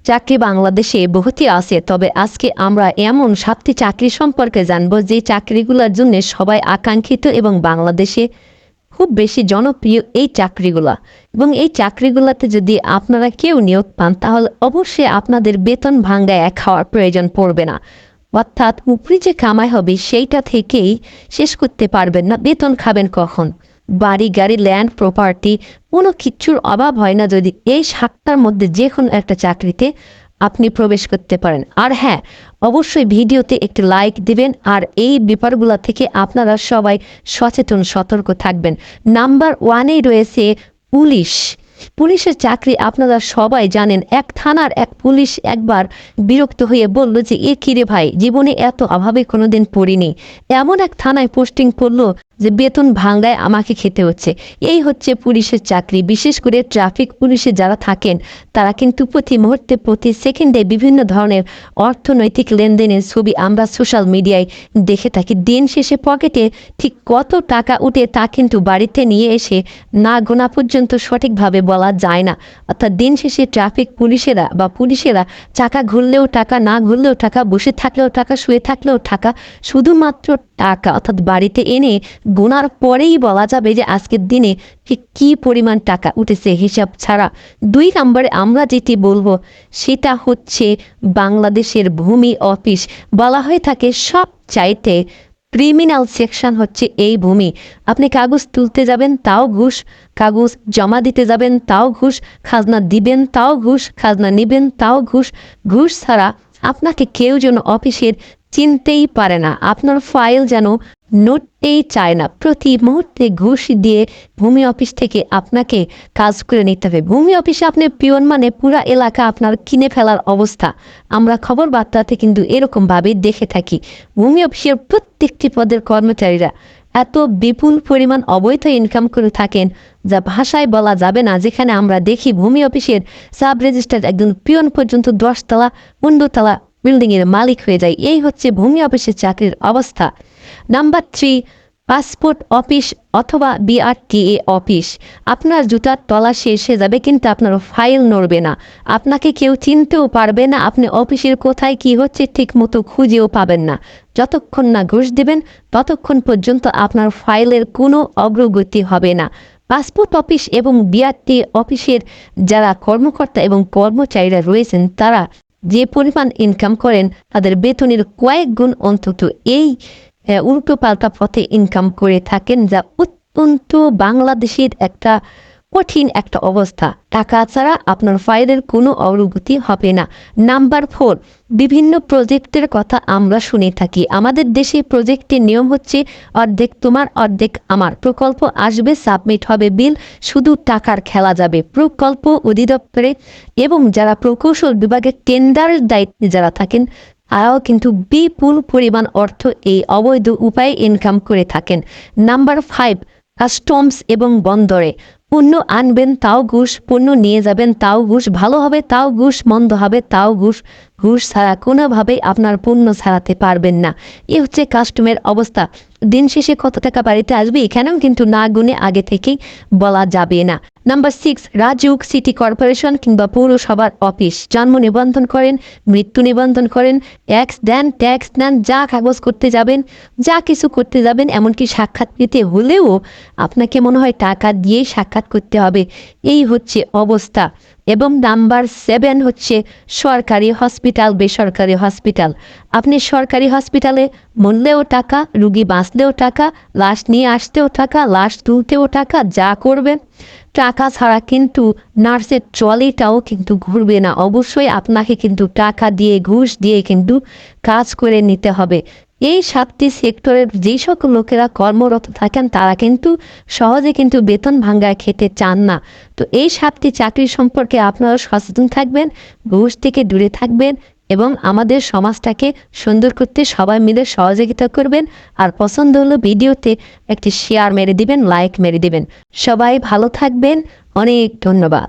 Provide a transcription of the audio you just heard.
চাকরি বাংলাদেশে বহুতই আছে, তবে আজকে আমরা এমন 7টি চাকরি সম্পর্কে জানব যে চাকরিগুলোর জন্য সবাই আকাঙ্ক্ষিত এবং বাংলাদেশে খুব বেশি জনপ্রিয় এই চাকরিগুলা। এবং এই চাকরিগুলোতে যদি আপনারা কেউ নিয়োগ পান তাহলে অবশ্যই আপনাদের বেতন ভাঙ্গায় খাওয়ার প্রয়োজন পড়বে না, অর্থাৎ উপরি যে কামাই হবে সেইটা থেকেই শেষ করতে পারবেন না। বেতন খাবেন কখন? বাড়ি গাড়ি ল্যান্ড প্রপার্টি কোনো কিছুর অভাব হয় না যদি এই 7টার মধ্যে যে কোনো একটা চাকরিতে আপনি প্রবেশ করতে পারেন। আর হ্যাঁ, অবশ্যই ভিডিওতে একটি লাইক দিবেন আর এই ব্যাপারগুলো থেকে আপনারা সবাই সচেতন সতর্ক থাকবেন। নাম্বার 1-এ রয়েছে পুলিশ। পুলিশের চাকরি আপনারা সবাই জানেন। এক থানার এক পুলিশ একবার বিরক্ত হয়ে বলল যে এ কিরে ভাই, জীবনে এত অভাবে কোনোদিন পড়িনি, এমন এক থানায় পোস্টিং পড়লো যে বেতন ভাঙ্গায় আমাকে খেতে হচ্ছে। এই হচ্ছে পুলিশের চাকরি। বিশেষ করে ট্রাফিক পুলিশে যারা থাকেন তারা কিন্তু প্রতি মুহূর্তে প্রতি সেকেন্ডে বিভিন্ন ধরনের অর্থনৈতিক লেনদেনের ছবি আমরা সোশ্যাল মিডিয়ায় দেখে থাকি। দিন শেষে পকেটে ঠিক কত টাকা উঠে তা কিন্তু বাড়িতে নিয়ে এসে না গোনা পর্যন্ত সঠিকভাবে বলা যায় না। অর্থাৎ দিন শেষে ট্রাফিক পুলিশেরা চাকা ঘুরলেও টাকা, না ঘুরলেও টাকা, বসে থাকলেও টাকা, শুয়ে থাকলেও টাকা, শুধুমাত্র টাকা। অর্থাৎ বাড়িতে এনে গোনার পরেই বলা যাবে যে আজকের দিনে কি পরিমাণ টাকা উঠেছে হিসাব ছাড়া। 2 নম্বরে আমরা যেটি বলবো সেটা হচ্ছে বাংলাদেশের ভূমি অফিস। বলা হয়ে থাকে সব চাইতে ক্রিমিনাল সেকশন হচ্ছে এই ভূমি। আপনি কাগজ তুলতে যাবেন তাও ঘুষ, কাগজ জমা দিতে যাবেন তাও ঘুষ, খাজনা দিবেন তাও ঘুষ, খাজনা নিবেন তাও ঘুষ। ঘুষ ছাড়া আপনাকে কেউ যেন অফিসের চিনতেই পারে না, আপনার ফাইল যেন নড়তেই চায় না। প্রতি মুহূর্তে ঘুষ দিয়ে ভূমি অফিস থেকে আপনাকে কাজ করে নিতে হবে। ভূমি অফিসে আপনি পিয়ন মানে পুরা এলাকা আপনার কিনে ফেলার অবস্থা আমরা খবর বার্তাতে কিন্তু এরকমভাবে দেখে থাকি। ভূমি অফিসের প্রত্যেকটি পদের কর্মচারীরা এত বিপুল পরিমাণ অবৈধ ইনকাম করে থাকেন যা ভাষায় বলা যাবে না। যেখানে আমরা দেখি ভূমি অফিসের সাব রেজিস্ট্রার একজন পিয়ন পর্যন্ত 10 তলা 15 তলা বিল্ডিংয়ের মালিক হয়ে যায়। এই হচ্ছে ভূমি অফিসের চাকরির অবস্থা। নাম্বার 3, পাসপোর্ট অফিস অথবা বিআরটিএ অফিস। আপনার জুতার তলা শেষ হয়ে যাবে কিন্তু আপনার ফাইল নড়বে না, আপনাকে কেউ চিনতেও পারবে না, আপনি অফিসের কোথায় কি হচ্ছে ঠিক মতো খুঁজেও পাবেন না। যতক্ষণ না ঘুষ দেবেন ততক্ষণ পর্যন্ত আপনার ফাইলের কোনো অগ্রগতি হবে না। পাসপোর্ট অফিস এবং বিআরটিএ অফিসের যারা কর্মকর্তা এবং কর্মচারীরা রয়েছেন তারা যে পরিমাণ ইনকাম করেন তাদের বেতনের কয়েক গুণ অন্তত এই উল্টো পাল্টা পথে ইনকাম করে থাকেন, যা অত্যন্ত বাংলাদেশের একটা কঠিন একটা অবস্থা। টাকা ছাড়া আপনার ফাইলের কোনো অগ্রগতি হবে না। নাম্বার 4, বিভিন্ন প্রজেক্টের কথা আমরা শুনে থাকি। আমাদের দেশে প্রজেক্টের নিয়ম হচ্ছে অর্ধেক তোমার অর্ধেক আমার। প্রকল্প আসবে, সাবমিট হবে বিল, শুধু টাকার খেলা যাবে। প্রকল্প অধিদপ্তরে এবং যারা প্রকৌশল বিভাগের টেন্ডারের দায়িত্বে যারা থাকেন তারাও কিন্তু বিপুল পরিমাণ অর্থ এই অবৈধ উপায়ে ইনকাম করে থাকেন। নাম্বার 5, কাস্টমস এবং বন্দরে পণ্য আনবেন তাও ঘুষ, পণ্য নিয়ে যাবেন তাও ঘুষ, ভালো হবে তাও ঘুষ, মন্দ হবে তাও ঘুষ। ঘুষ ছাড়া কোনোভাবেই আপনার পণ্য ছাড়াতে পারবেন না। এ হচ্ছে কাস্টমের অবস্থা। দিন শেষে কত টাকা বাড়িতে আসবে এখানেও কিন্তু না গুনে আগে থেকেই বলা যাবে না। নাম্বার 6, রাজউক, সিটি কর্পোরেশন কিংবা পৌরসভার অফিস। জন্ম নিবন্ধন করেন, মৃত্যু নিবন্ধন করেন, ট্যাক্স দেন, যা কাগজ করতে যাবেন, যা কিছু করতে যাবেন, এমনকি সাক্ষাৎ পেতে হলেও আপনাকে মনে হয় টাকা দিয়েই সাক্ষাৎ করতে হবে। এই হচ্ছে অবস্থা। এবং নাম্বার 7 হচ্ছে সরকারি হসপিটাল, বেসরকারি হসপিটাল। আপনি সরকারি হসপিটালে মরলেও টাকা, রুগী বাঁচলেও টাকা, লাশ নিয়ে আসতেও টাকা, লাশ তুলতেও টাকা, যা করবেন টাকা ছাড়া কিন্তু নার্সের ট্রলিটাও কিন্তু ঘুরবে না। অবশ্যই আপনাকে কিন্তু টাকা দিয়ে, ঘুষ দিয়ে কিন্তু কাজ করে নিতে হবে। এই 7টি সেক্টরের যেই সকল লোকেরা কর্মরত থাকেন তারা কিন্তু সহজে কিন্তু বেতন ভাঙ্গায় খেতে চান না। তো এই 7টি চাকরি সম্পর্কে আপনারা সচেতন থাকবেন, ঘুষ থেকে দূরে থাকবেন এবং আমাদের সমাজটাকে সুন্দর করতে সবাই মিলে সহযোগিতা করবেন। আর পছন্দ হলো ভিডিওতে একটি শেয়ার মেরে দিবেন, লাইক মেরে দিবেন। সবাই ভালো থাকবেন, অনেক ধন্যবাদ।